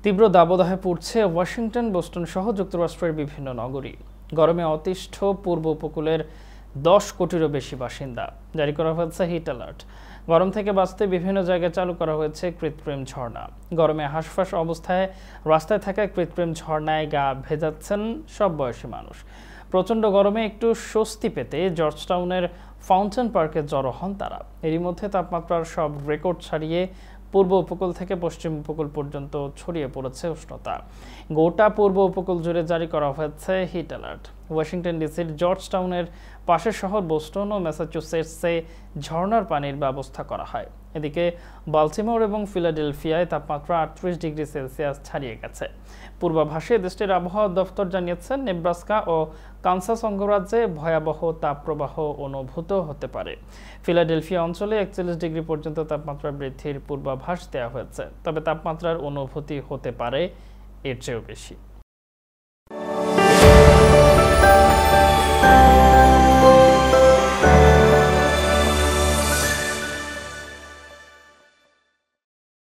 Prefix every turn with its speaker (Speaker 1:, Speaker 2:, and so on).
Speaker 1: তীব্র দাবদাহে পড়ছে Washington, Boston সহ যুক্তরাষ্ট্রের বিভিন্ন নগরী। গরমে অতিষ্ঠ পূর্ব উপকূলের 10 কোটিরও বেশি বাসিন্দা। জারি করা হয়েছে হিট অ্যালার্ট। গরম থেকে বাঁচতে বিভিন্ন জায়গায় চালু করা হয়েছে কৃত্রিম ঝর্ণা। গরমে হাঁসফাঁস অবস্থায় রাস্তায় থাকা কৃত্রিম ঝর্ণায় গা ভেজাচ্ছেন সব বয়সী মানুষ। প্রচণ্ড গরমে একটু স্বস্তি পেতে জর্জটাউনের ফাউন্টেন পার্কে জড়ো হন তারা। এরই মধ্যে তাপমাত্রার সব রেকর্ড ছাড়িয়ে পূর্ব উপকূল থেকে পশ্চিম উপকূল পর্যন্ত ছড়িয়ে পড়েছে উষ্ণতা। গোটা পূর্ব উপকূল জুড়ে জারি করা হয়েছে হিট অ্যালার্ট। ওয়াশিংটন ডিসির জর্জটাউনের পাশের শহর বোস্টন ও ম্যাসাচুসেটসে ঝর্ণার পানির ব্যবস্থা করা হয়। এদিকে বাল্টিমোর এবং ফিলাডেলফিয়ায় তাপমাত্রা 38 ডিগ্রি সেলসিয়াস ছাড়িয়ে গেছে। পূর্বাভাসে দেশটির আবহাওয়া দফতর জানিয়েছেন, নেব্রাস্কা ও কানসাস অঙ্গরাজ্যে ভয়াবহ তাপপ্রবাহ অনুভূত হতে পারে। ফিলাডেলফিয়া অঞ্চলে 41 ডিগ্রি পর্যন্ত তাপমাত্রা বৃদ্ধির পূর্বাভাস দেওয়া হয়েছে, তবে তাপমাত্রার অনুভূতি হতে পারে এর চেয়েও বেশি।